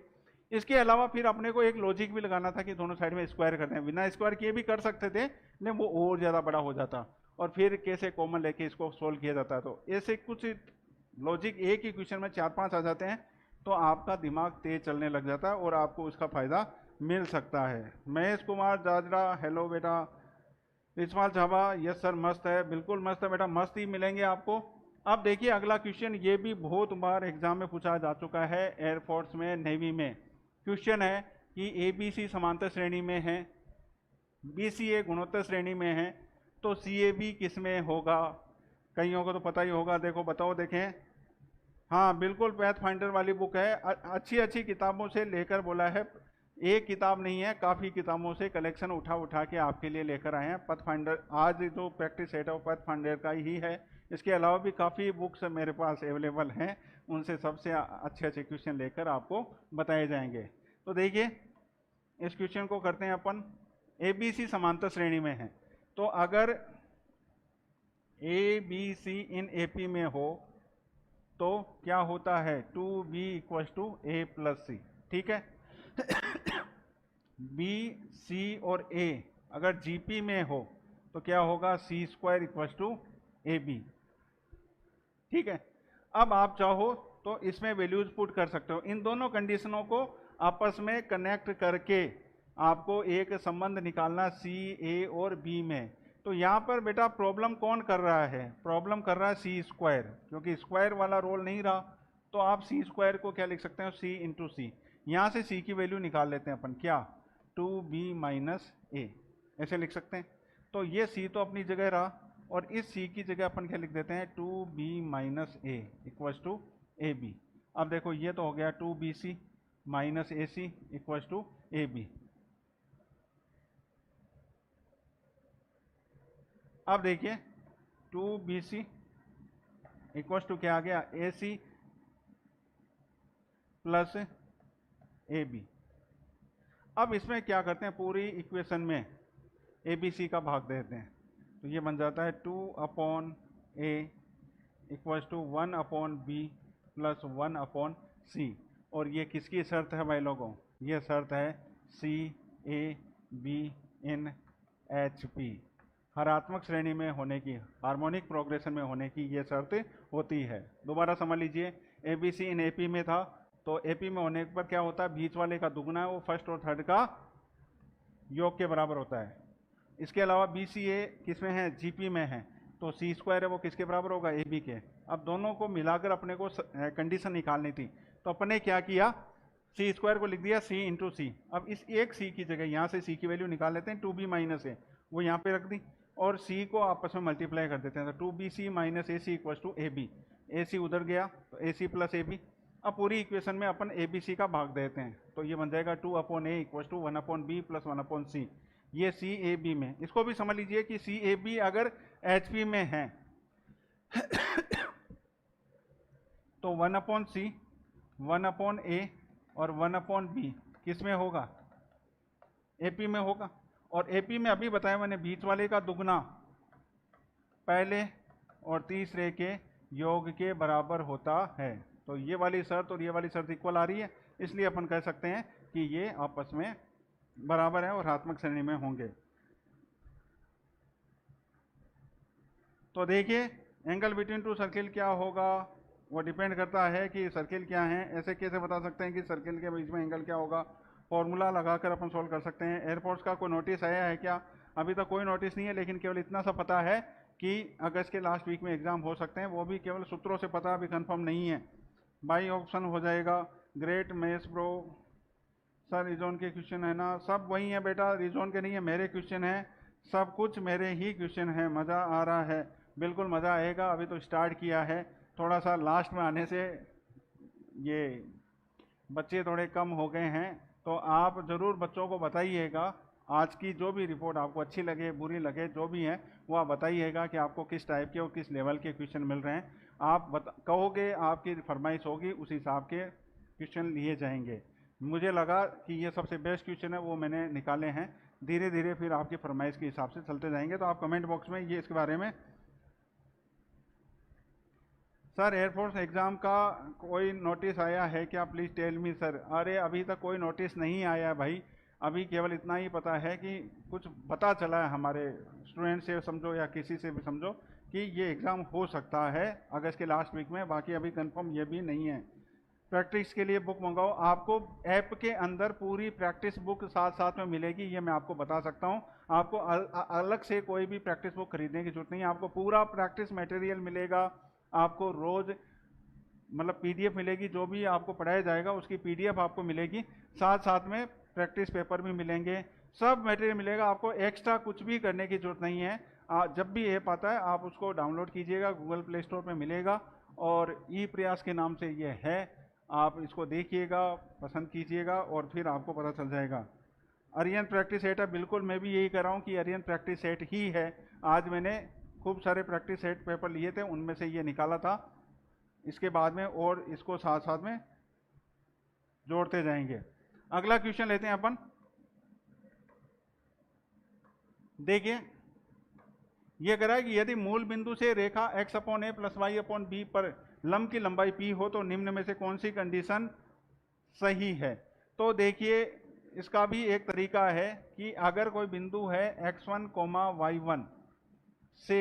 इसके अलावा फिर अपने को एक लॉजिक भी लगाना था कि दोनों साइड में स्क्वायर करते हैं, बिना स्क्वायर किए भी कर सकते थे लेकिन वो और ज़्यादा बड़ा हो जाता, और फिर कैसे कॉमन लेके इसको सोल्व किया जाता है। तो ऐसे कुछ लॉजिक एक ही क्वेश्चन में 4-5 आ जाते हैं तो आपका दिमाग तेज चलने लग जाता है और आपको उसका फायदा मिल सकता है। महेश कुमार जाजरा, हेलो बेटा। इस्माल झाबा, यस सर मस्त है, बिल्कुल मस्त है बेटा, मस्त ही मिलेंगे आपको। अब देखिए अगला क्वेश्चन, ये भी बहुत बार एग्जाम में पूछा जा चुका है, एयरफोर्स में, नेवी में। क्वेश्चन है कि ABC समांतर श्रेणी में है, BCA गुणोत्तर श्रेणी में है, तो CAB किस में होगा, कईयों को तो पता ही होगा। देखो बताओ, देखें, हाँ बिल्कुल पैथ फाइंडर वाली बुक है, अच्छी अच्छी किताबों से लेकर बोला है, एक किताब नहीं है काफ़ी किताबों से कलेक्शन उठा उठा के आपके लिए लेकर आए हैं। पथ फाइंडर आज जो प्रैक्टिस सेट है वो पथ फाइंडर का ही है, इसके अलावा भी काफ़ी बुक्स मेरे पास अवेलेबल हैं, उनसे सबसे अच्छे अच्छे क्वेश्चन लेकर आपको बताए जाएंगे। तो देखिए इस क्वेश्चन को करते हैं अपन, ABC समांतर श्रेणी में है, तो अगर ABC इन AP में हो तो क्या होता है 2B equal to A plus C, ठीक है। B, C और A अगर GP में हो तो क्या होगा C square equal to AB, ठीक है। अब आप चाहो तो इसमें वैल्यूज पुट कर सकते हो, इन दोनों कंडीशनों को आपस में कनेक्ट करके आपको एक संबंध निकालना C, A और B में। तो यहाँ पर बेटा प्रॉब्लम कौन कर रहा है, प्रॉब्लम कर रहा है C स्क्वायर, क्योंकि स्क्वायर वाला रोल नहीं रहा तो आप C स्क्वायर को क्या लिख सकते हैं C इंटू C। यहाँ से C की वैल्यू निकाल लेते हैं अपन, क्या 2B माइनस A ऐसे लिख सकते हैं। तो ये C तो अपनी जगह रहा और इस C की जगह अपन क्या लिख देते हैं 2B minus A equal to AB। अब देखो ये तो हो गया 2BC minus AC equal to AB। अब देखिए 2BC इक्वल टू क्या आ गया AC प्लस AB। अब इसमें क्या करते हैं, पूरी इक्वेशन में ABC का भाग देते हैं, तो ये बन जाता है 2/A equal to 1/B plus 1/C। और ये किसकी शर्त है भाई लोगों, ये शर्त है CAB इन HP, हरात्मक श्रेणी में होने की, हार्मोनिक प्रोग्रेशन में होने की ये शर्त होती है। दोबारा समझ लीजिए, ABC इन AP में था तो AP में होने पर क्या होता है, बीच वाले का दुगना है, वो फर्स्ट और थर्ड का योग के बराबर होता है। इसके अलावा BCA किस में है, GP में है, तो C स्क्वायर है वो किसके बराबर होगा, AB के। अब दोनों को मिलाकर अपने को कंडीशन निकालनी थी, तो अपने क्या किया, C स्क्वायर को लिख दिया C इंटू C। अब इस एक C की जगह यहाँ से C की वैल्यू निकाल लेते हैं, 2B माइनस A वो यहाँ पे रख दी और C को आपस में मल्टीप्लाई कर देते हैं, तो 2BC minus AC equal to AB। AC उधर गया तो AC प्लस AB। अब पूरी इक्वेशन में अपन ABC का भाग देते हैं, तो ये बन जाएगा 2/A equal to 1/B plus 1/C। ये CAB में, इसको भी समझ लीजिए कि CAB अगर HP में है तो 1/c, 1/a और 1/b किस में होगा? AP में होगा। और AP में अभी बताया मैंने बीच वाले का दुगना पहले और तीसरे के योग के बराबर होता है। तो ये वाली शर्त और ये वाली शर्त इक्वल आ रही है, इसलिए अपन कह सकते हैं कि ये आपस में बराबर है और ऋणात्मक श्रेणी में होंगे। तो देखिए एंगल बिटवीन टू सर्किल क्या होगा, वो डिपेंड करता है कि सर्किल क्या है। ऐसे कैसे बता सकते हैं कि सर्किल के बीच में एंगल क्या होगा? फॉर्मूला लगाकर अपन सोल्व कर सकते हैं। एयरफोर्स का कोई नोटिस आया है क्या? अभी तक कोई नोटिस नहीं है, लेकिन केवल इतना सा पता है कि अगस्त के लास्ट वीक में एग्जाम हो सकते हैं, वो भी केवल सूत्रों से पता, अभी कंफर्म नहीं है। बाई ऑप्शन हो जाएगा। Great mess bro sir region के क्वेश्चन है ना? सब वही है बेटा, रिजोन के नहीं है, मेरे क्वेश्चन है, सब कुछ मेरे ही क्वेश्चन है। मज़ा आ रहा है? बिल्कुल मज़ा आएगा। अभी तो स्टार्ट किया है, थोड़ा सा लास्ट में आने से ये बच्चे थोड़े कम हो गए हैं। तो आप ज़रूर बच्चों को बताइएगा, आज की जो भी रिपोर्ट आपको अच्छी लगे बुरी लगे जो भी है वो आप बताइएगा कि आपको किस टाइप के और किस लेवल के क्वेश्चन मिल रहे हैं। आप कहोगे, आपकी फरमाइश होगी, उस हिसाब के क्वेश्चन लिए जाएंगे। मुझे लगा कि ये सबसे बेस्ट क्वेश्चन है, वो मैंने निकाले हैं। धीरे धीरे फिर आपकी फरमाइश के हिसाब से चलते जाएंगे। तो आप कमेंट बॉक्स में ये इसके बारे में, सर एयरफोर्स एग्ज़ाम का कोई नोटिस आया है क्या? Please tell me sir. अरे अभी तक कोई नोटिस नहीं आया है भाई, अभी केवल इतना ही पता है कि कुछ पता चला है हमारे स्टूडेंट से समझो या किसी से भी समझो कि ये एग्ज़ाम हो सकता है अगस्त के लास्ट वीक में। बाकी अभी कंफर्म ये भी नहीं है। प्रैक्टिस के लिए बुक मंगाओ, आपको ऐप के अंदर पूरी प्रैक्टिस बुक साथ साथ में मिलेगी, ये मैं आपको बता सकता हूँ। आपको अलग से कोई भी प्रैक्टिस बुक खरीदने की जरूरत नहीं है, आपको पूरा प्रैक्टिस मटेरियल मिलेगा। आपको रोज मतलब PDF मिलेगी, जो भी आपको पढ़ाया जाएगा उसकी PDF आपको मिलेगी, साथ साथ में प्रैक्टिस पेपर भी मिलेंगे, सब मटेरियल मिलेगा। आपको एक्स्ट्रा कुछ भी करने की जरूरत नहीं है। जब भी ऐप आता है आप उसको डाउनलोड कीजिएगा, गूगल प्ले स्टोर पे मिलेगा और ई प्रयास के नाम से ये है। आप इसको देखिएगा, पसंद कीजिएगा और फिर आपको पता चल जाएगा। आर्यन प्रैक्टिस सेट है, बिल्कुल मैं भी यही कर रहा हूँ कि आर्यन प्रैक्टिस सेट ही है। आज मैंने खूब सारे प्रैक्टिस सेट पेपर लिए थे, उनमें से ये निकाला था। इसके बाद में और इसको साथ साथ में जोड़ते जाएंगे। अगला क्वेश्चन लेते हैं अपन। देखिए ये कह रहा है कि यदि मूल बिंदु से रेखा x/a + y/b पर लंब की लंबाई p हो तो निम्न में से कौन सी कंडीशन सही है? तो देखिए इसका भी एक तरीका है कि अगर कोई बिंदु है x1, y1 से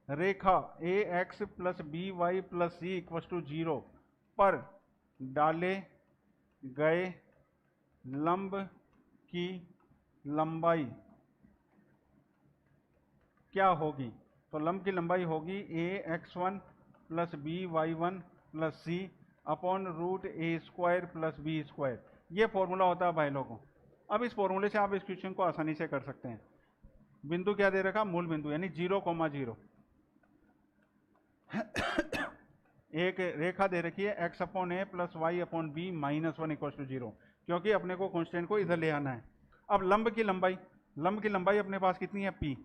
रेखा ax + by + c = 0 पर डाले गए लंब की लंबाई क्या होगी? तो लंब की लंबाई होगी ax1 + by1 + c √a² + b²। ये फॉर्मूला होता है भाई लोगों। अब इस फॉर्मूले से आप इस क्वेश्चन को आसानी से कर सकते हैं। बिंदु क्या दे रखा? मूल बिंदु, यानी 0,0। एक रेखा दे रखी है x/a + y/b - 1 = 0, क्योंकि अपने को कांस्टेंट को इधर ले आना है। अब लंब की लंबाई अपने पास कितनी है? p।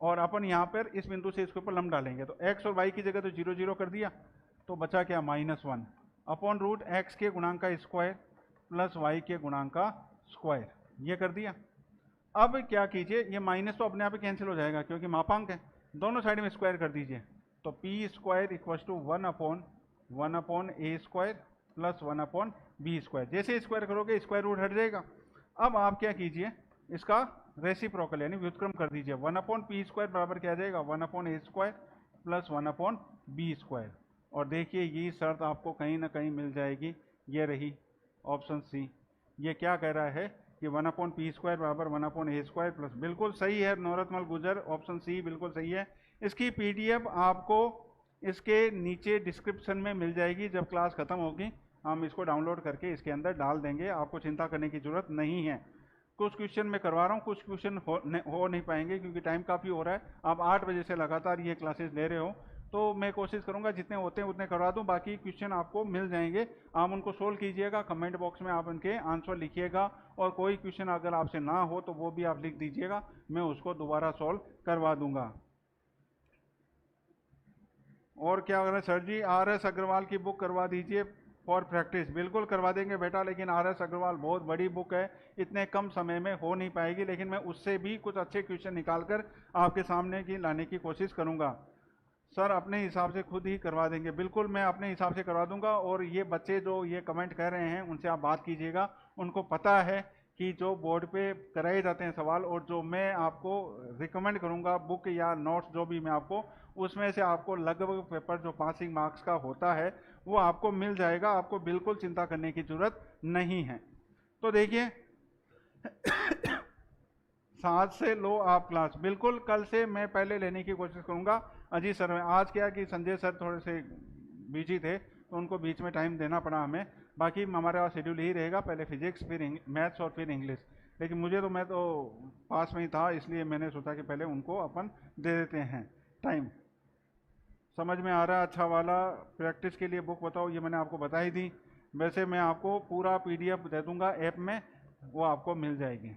और अपन यहाँ पर इस बिंदु से इसके ऊपर लंब डालेंगे तो x और y की जगह तो 0 0 कर दिया, तो बचा क्या? -1 √x के गुणांक का स्क्वायर + y के गुणांक का स्क्वायर, ये कर दिया। अब क्या कीजिए, ये माइनस तो अपने आप ही कैंसिल हो जाएगा क्योंकि मापांक है, दोनों साइड में स्क्वायर कर दीजिए। तो p² = 1/(a² + 1/(b²)। जैसे स्क्वायर करोगे स्क्वायर रूट हट जाएगा। अब आप क्या कीजिए, इसका रेसिप्रोकल यानी व्युत्क्रम कर दीजिए। 1/p² बराबर क्या आ जाएगा? 1/(a² + 1/(b²)। और देखिए ये शर्त आपको कहीं ना कहीं मिल जाएगी, ये रही ऑप्शन सी। ये क्या कह रहा है कि 1/p² बराबर 1/(a²+। बिल्कुल सही है नौरतमल गुजर, ऑप्शन सी बिल्कुल सही है। इसकी PDF आपको इसके नीचे डिस्क्रिप्शन में मिल जाएगी, जब क्लास खत्म होगी हम इसको डाउनलोड करके इसके अंदर डाल देंगे, आपको चिंता करने की जरूरत नहीं है। कुछ क्वेश्चन मैं करवा रहा हूँ, कुछ क्वेश्चन हो नहीं पाएंगे क्योंकि टाइम काफ़ी हो रहा है। आप 8 बजे से लगातार ये क्लासेस ले रहे हो, तो मैं कोशिश करूंगा जितने होते हैं उतने करवा दूं। बाकी क्वेश्चन आपको मिल जाएंगे, आप उनको सोल्व कीजिएगा। कमेंट बॉक्स में आप उनके आंसर लिखिएगा और कोई क्वेश्चन अगर आपसे ना हो तो वो भी आप लिख दीजिएगा, मैं उसको दोबारा सोल्व करवा दूंगा। और क्या कर रहे हैं सर जी, RS अग्रवाल की बुक करवा दीजिए फॉर प्रैक्टिस। बिल्कुल करवा देंगे बेटा, लेकिन RS अग्रवाल बहुत बड़ी बुक है, इतने कम समय में हो नहीं पाएगी, लेकिन मैं उससे भी कुछ अच्छे क्वेश्चन निकाल कर आपके सामने की लाने की कोशिश करूंगा। सर अपने हिसाब से खुद ही करवा देंगे, बिल्कुल मैं अपने हिसाब से करवा दूंगा। और ये बच्चे जो ये कमेंट कर रहे हैं उनसे आप बात कीजिएगा, उनको पता है कि जो बोर्ड पे कराए जाते हैं सवाल और जो मैं आपको रिकमेंड करूंगा बुक या नोट्स जो भी मैं आपको, उसमें से आपको लगभग पेपर जो पासिंग मार्क्स का होता है वो आपको मिल जाएगा, आपको बिल्कुल चिंता करने की जरूरत नहीं है। तो देखिए 7 से लो आप क्लास, बिल्कुल कल से मैं पहले लेने की कोशिश करूंगा। अजीत सर में आज क्या कि संजय सर थोड़े से बिजी थे तो उनको बीच में टाइम देना पड़ा हमें, बाकी हमारा शेड्यूल ही रहेगा, पहले फिजिक्स फिर मैथ्स और फिर इंग्लिश। लेकिन मैं तो पास में ही था, इसलिए मैंने सोचा कि पहले उनको अपन दे देते हैं टाइम। समझ में आ रहा है? अच्छा वाला प्रैक्टिस के लिए बुक बताओ, ये मैंने आपको बताई थी। वैसे मैं आपको पूरा PDF दे दूंगा ऐप में, वो आपको मिल जाएगी।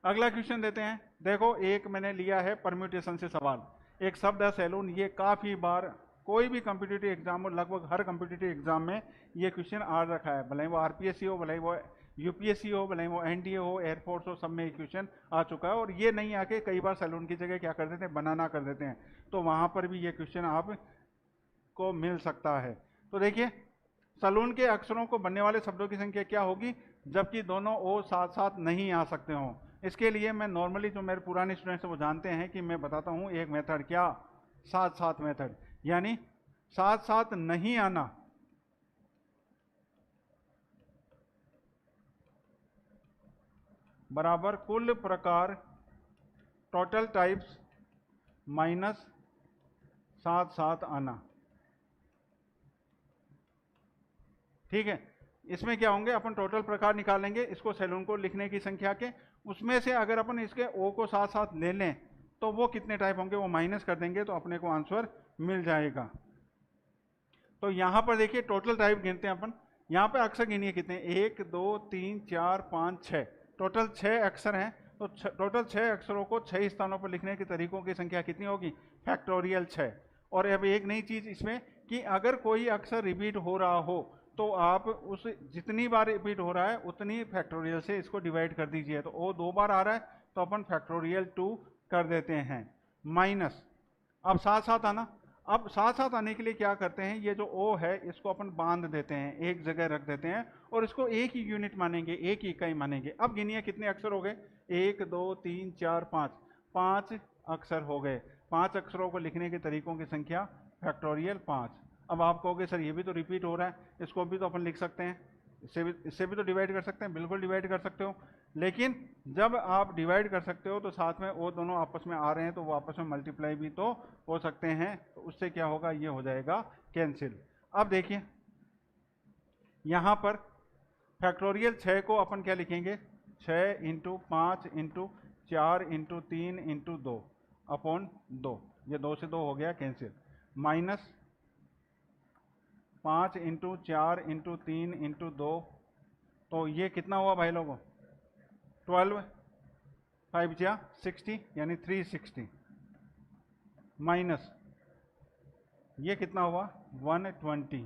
अगला क्वेश्चन देते हैं। देखो एक मैंने लिया है परम्यूटेशन से सवाल, एक शब्द है सैलून। ये काफी बार कोई भी कॉम्पिटिटिव एग्जाम हो, लगभग हर कॉम्पिटिटिव एग्जाम में ये क्वेश्चन आ रखा है, भले वो RPSC हो, भले वो UPSC हो, भले वो NDA हो, एयरफोर्स हो, सब में ये क्वेश्चन आ चुका है। और ये नहीं आके कई बार सैलून की जगह क्या कर देते हैं, बनाना कर देते हैं, तो वहां पर भी ये क्वेश्चन आपको मिल सकता है। तो देखिए सैलून के अक्षरों को बनने वाले शब्दों की संख्या क्या होगी जबकि दोनों ओ साथ साथ नहीं आ सकते हों। इसके लिए मैं नॉर्मली जो मेरे पुराने स्टूडेंट्स हैं वो जानते हैं कि मैं बताता हूं एक मेथड, क्या साथ साथ मेथड, यानी साथ साथ नहीं आना बराबर कुल प्रकार टोटल टाइप्स माइनस साथ साथ आना। ठीक है, इसमें क्या होंगे, अपन टोटल प्रकार निकालेंगे इसको सैलून को लिखने की संख्या के, उसमें से अगर अपन इसके ओ को साथ साथ ले लें तो वो कितने टाइप होंगे वो माइनस कर देंगे तो अपने को आंसर मिल जाएगा। तो यहां पर देखिए टोटल टाइप गिनते हैं अपन, यहां पे अक्षर गिनिए कितने, 1 2 3 4 5 6, टोटल 6 अक्षर हैं। तो टोटल 6 अक्षरों को 6 स्थानों पर लिखने के तरीकों की संख्या कितनी होगी, फैक्टोरियल 6। और अब एक नई चीज इसमें कि अगर कोई अक्षर रिपीट हो रहा हो तो आप उस जितनी बार रिपीट हो रहा है उतनी फैक्टोरियल से इसको डिवाइड कर दीजिए। तो ओ 2 बार आ रहा है तो अपन फैक्टोरियल 2 कर देते हैं, माइनस अब साथ साथ आना। अब साथ साथ आने के लिए क्या करते हैं, ये जो ओ है इसको अपन बांध देते हैं, एक जगह रख देते हैं और इसको एक ही यूनिट मानेंगे, एक ही इकाई मानेंगे। अब गिनिए कितने अक्षर हो गए, 1 2 3 4 5, 5 अक्षर हो गए। 5 अक्षरों को लिखने के तरीकों की संख्या फैक्टोरियल 5। अब आप कहोगे सर ये भी तो रिपीट हो रहा है, इसको भी तो अपन लिख सकते हैं, इससे भी तो डिवाइड कर सकते हैं। बिल्कुल डिवाइड कर सकते हो, लेकिन जब आप डिवाइड कर सकते हो तो साथ में वो दोनों आपस में आ रहे हैं तो वो आपस में मल्टीप्लाई भी तो हो सकते हैं, तो उससे क्या होगा, ये हो जाएगा कैंसिल। अब देखिए यहां पर फैक्टोरियल 6 को अपन क्या लिखेंगे, 6 into 5 into 4 into 3 into 2 upon 2, ये 2 से 2 हो गया cancel, minus 5 into 4 into 3 into 2, तो ये कितना हुआ भाई लोगों, 12, 5 जा 60 यानी 360, माइनस ये कितना हुआ 120,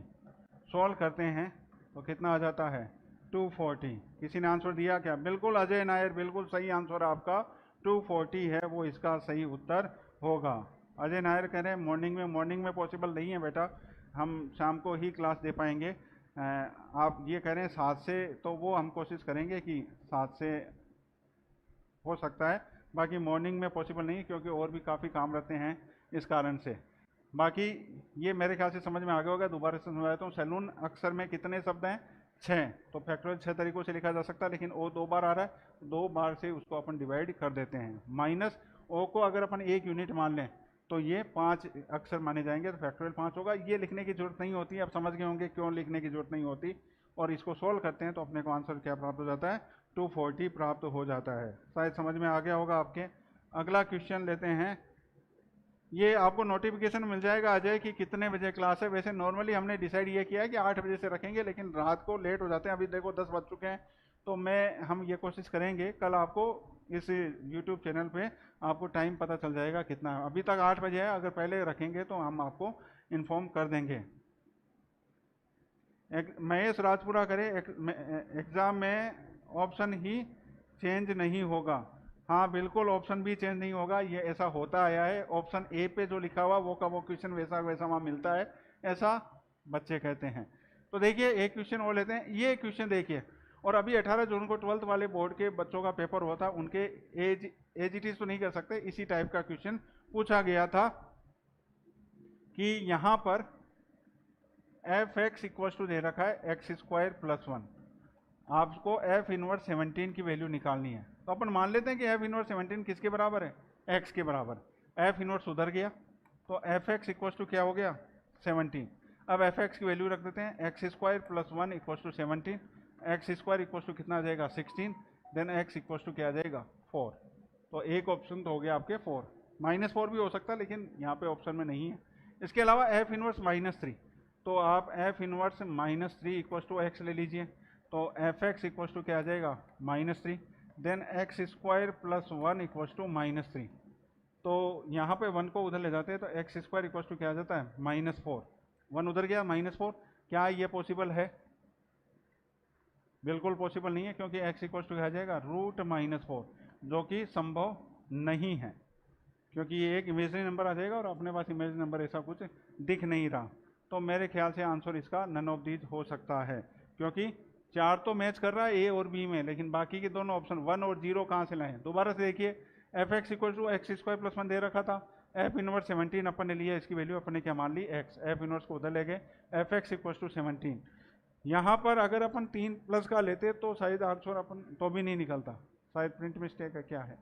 सॉल्व करते हैं तो कितना आ जाता है 240। किसी ने आंसर दिया क्या, बिल्कुल अजय नायर, बिल्कुल सही आंसर आपका 240 है, वो इसका सही उत्तर होगा। अजय नायर कह रहे हैं मॉर्निंग में पॉसिबल नहीं है बेटा, हम शाम को ही क्लास दे पाएंगे। आप ये कह रहे हैं 7 से, तो वो हम कोशिश करेंगे कि 7 से हो सकता है, बाकी मॉर्निंग में पॉसिबल नहीं क्योंकि और भी काफ़ी काम रहते हैं इस कारण से। बाकी ये मेरे ख्याल से समझ में आ गया होगा, दोबारा से समझाता हूँ। सैलून अक्षर में कितने शब्द हैं, 6, तो फैक्टोरियल 6 तरीकों से लिखा जा सकता है, लेकिन ओ 2 बार आ रहा है, 2 बार से उसको अपन डिवाइड कर देते हैं। माइनस ओ को अगर अपन एक यूनिट मान लें तो ये 5 अक्षर माने जाएंगे, तो फैक्टोरियल 5 होगा। ये लिखने की जरूरत नहीं होती, आप समझ गए होंगे क्यों लिखने की जरूरत नहीं होती। और इसको सोल्व करते हैं तो अपने को आंसर क्या प्राप्त हो जाता है, 240 प्राप्त हो जाता है। शायद समझ में आ गया होगा आपके। अगला क्वेश्चन लेते हैं, ये आपको नोटिफिकेशन मिल जाएगा अजय कि कितने बजे क्लास है। वैसे नॉर्मली हमने डिसाइड ये किया है कि 8 बजे से रखेंगे, लेकिन रात को लेट हो जाते हैं, अभी देखो 10 बज चुके हैं, तो हम ये कोशिश करेंगे कल आपको इस यूट्यूब चैनल पे आपको टाइम पता चल जाएगा कितना है। अभी तक 8 बजे है, अगर पहले रखेंगे तो हम आपको इन्फॉर्म कर देंगे। महेश राजपुरा करे, एग्जाम में ऑप्शन ही चेंज नहीं होगा। हाँ बिल्कुल, ऑप्शन भी चेंज नहीं होगा, ये ऐसा होता आया है। ऑप्शन ए पे जो लिखा हुआ वो का वो क्वेश्चन वैसा वैसा वहाँ मिलता है, ऐसा बच्चे कहते हैं। तो देखिए एक क्वेश्चन और लेते हैं, ये क्वेश्चन देखिए। और अभी 18 जून को 12th वाले बोर्ड के बच्चों का पेपर हुआ था, उनके एजीटी तो नहीं कर सकते, इसी टाइप का क्वेश्चन पूछा गया था कि यहाँ पर एफ एक्स इक्वल टू दे रखा है एक्स स्क्वायर प्लस 1, आपको एफ इनवर्स 17 की वैल्यू निकालनी है। तो अपन मान लेते हैं कि एफ इनवर्स 17 किसके बराबर है, एक्स के बराबर। एफ इनवर्स उधर गया तो एफ एक्स इक्वल टू क्या हो गया, 17। अब एफ एक्स की वैल्यू रख देते हैं, x square plus 1 equal to 17, x square equal to कितना आ जाएगा 16, देन एक्स इक्वल टू क्या आ जाएगा 4। तो एक ऑप्शन तो हो गया आपके 4, -4 भी हो सकता है लेकिन यहाँ पे ऑप्शन में नहीं है। इसके अलावा एफ इनवर्स -3, तो आप f inverse -3 equal to x ले लीजिए, तो एफ एक्स इक्वल टू क्या आ जाएगा -3, then x square plus 1 equal to -3। तो यहाँ पे 1 को उधर ले जाते हैं तो एक्स स्क्वायर इक्वल टू क्या आ जाता है -4, 1 उधर गया -4। क्या ये पॉसिबल है, बिल्कुल पॉसिबल नहीं है, क्योंकि एक्स इक्वल टू क्या आ जाएगा √-4, जो कि संभव नहीं है, क्योंकि ये एक इमेजनरी नंबर आ जाएगा और अपने पास इमेजनरी नंबर ऐसा कुछ दिख नहीं रहा। तो मेरे ख्याल से आंसर इसका नन ऑफ दीज हो सकता है, क्योंकि 4 तो मैच कर रहा है ए और बी में, लेकिन बाकी के दोनों ऑप्शन 1 और 0 कहाँ से लाएं। दोबारा से देखिए, f x equal to x square plus 1 दे रखा था, एफ इनवर्स 17 अपन ने लिया, इसकी वैल्यू अपन ने क्या मान ली एक्स, एफ इनवर्स को उधर ले गए, एफ एक्स इक्वल टू 17। यहाँ पर अगर अपन 3 प्लस का लेते तो शायद आंसर अपन तो भी नहीं निकलता, शायद प्रिंट मिस्टेक है क्या है।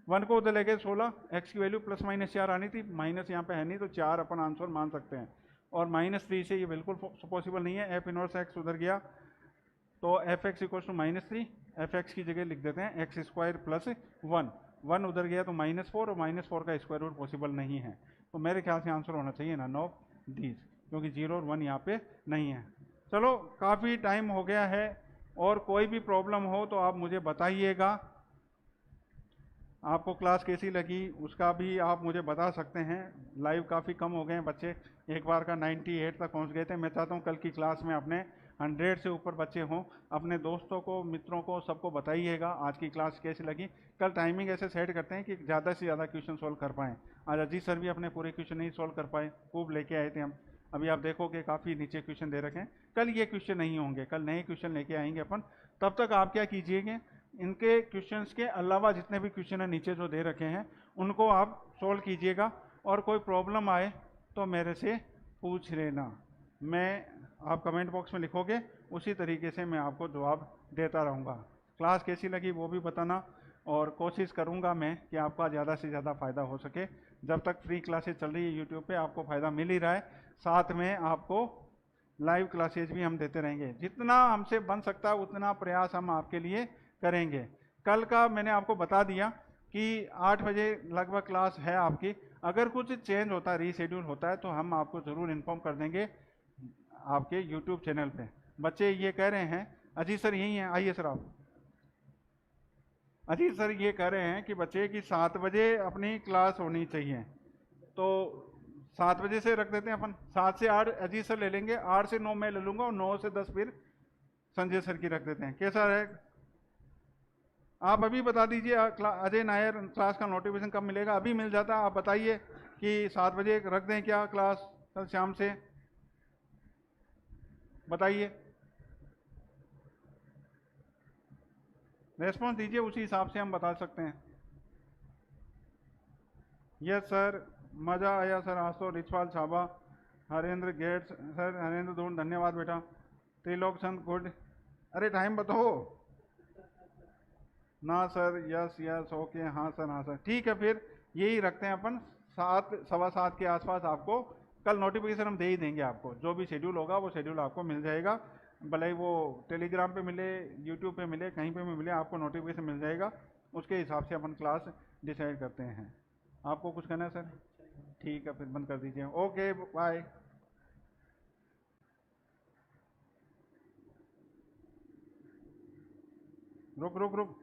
1 को उधर ले गए 16, एक्स की वैल्यू +-4 आनी थी, माइनस यहाँ पे है नहीं तो 4 अपन आंसर मान सकते हैं, और -3 से ये बिल्कुल पॉसिबल नहीं है। एफ इनवर्स एक्स उधर गया तो f x equal to -3, f x की जगह लिख देते हैं एक्स स्क्वायर प्लस 1, 1 उधर गया तो -4, और -4 का स्क्वायर रूट पॉसिबल नहीं है। तो मेरे ख्याल से आंसर होना चाहिए नन ऑफ दीज, क्योंकि 0 और 1 यहाँ पे नहीं है। चलो काफ़ी टाइम हो गया है, और कोई भी प्रॉब्लम हो तो आप मुझे बताइएगा। आपको क्लास कैसी लगी उसका भी आप मुझे बता सकते हैं। लाइव काफ़ी कम हो गए हैं बच्चे, एक बार का 98 तक पहुंच गए थे। मैं चाहता हूं कल की क्लास में अपने 100 से ऊपर बच्चे हों। अपने दोस्तों को, मित्रों को, सबको बताइएगा आज की क्लास कैसी लगी। कल टाइमिंग ऐसे सेट करते हैं कि ज़्यादा से ज़्यादा क्वेश्चन सोल्व कर पाएँ। आज अजीत सर भी अपने पूरे क्वेश्चन नहीं सोल्व कर पाए, खूब लेके आए थे हम। अभी आप देखोगे काफ़ी नीचे क्वेश्चन दे रखे हैं। कल ये क्वेश्चन नहीं होंगे, कल नए क्वेश्चन लेके आएंगे अपन। तब तक आप क्या कीजिएगा, इनके क्वेश्चंस के अलावा जितने भी क्वेश्चन है नीचे जो दे रखे हैं उनको आप सोल्व कीजिएगा, और कोई प्रॉब्लम आए तो मेरे से पूछ लेना। मैं, आप कमेंट बॉक्स में लिखोगे उसी तरीके से मैं आपको जवाब देता रहूँगा। क्लास कैसी लगी वो भी बताना, और कोशिश करूँगा मैं कि आपका ज़्यादा से ज़्यादा फ़ायदा हो सके। जब तक फ्री क्लासेज चल रही है यूट्यूब पे आपको फ़ायदा मिल ही रहा है, साथ में आपको लाइव क्लासेज भी हम देते रहेंगे। जितना हमसे बन सकता है उतना प्रयास हम आपके लिए करेंगे। कल का मैंने आपको बता दिया कि 8 बजे लगभग क्लास है आपकी। अगर कुछ चेंज होता है, रीशेड्यूल होता है, तो हम आपको ज़रूर इन्फॉर्म कर देंगे आपके यूट्यूब चैनल पे। बच्चे ये कह रहे हैं, अजीत सर यही हैं, आइए सर आप। अजीत सर ये कह रहे हैं कि बच्चे की 7 बजे अपनी क्लास होनी चाहिए, तो 7 बजे से रख देते हैं अपन। 7 से 8 अजीत सर ले लेंगे, 8 से 9 मैं ले लूँगा, और 9 से 10 फिर संजय सर की रख देते हैं। कैसा है, आप अभी बता दीजिए। अजय नायर क्लास का नोटिफिकेशन कब मिलेगा? अभी मिल जाता, आप बताइए कि 7 बजे रख दें क्या क्लास कल शाम से, बताइए, रेस्पॉन्स दीजिए, उसी हिसाब से हम बता सकते हैं। यस सर, मज़ा आया सर आज तो। रिचपाल छाबा, हरेंद्र गेट्स सर, हरेंद्र दून धन्यवाद बेटा। त्रिलोक चंद गुड, अरे टाइम बताओ ना सर। यस यस ओके, हाँ सर हाँ सर, ठीक है फिर यही रखते हैं अपन। 7 सवा 7 के आसपास आपको कल नोटिफिकेशन हम दे ही देंगे आपको। जो भी शेड्यूल होगा वो शेड्यूल आपको मिल जाएगा, भले ही वो टेलीग्राम पे मिले, यूट्यूब पे मिले, कहीं पे भी मिले, आपको नोटिफिकेशन मिल जाएगा। उसके हिसाब से अपन क्लास डिसाइड करते हैं। आपको कुछ कहना है सर? ठीक है फिर बंद कर दीजिए, ओके बाय। रुक रुक रुक,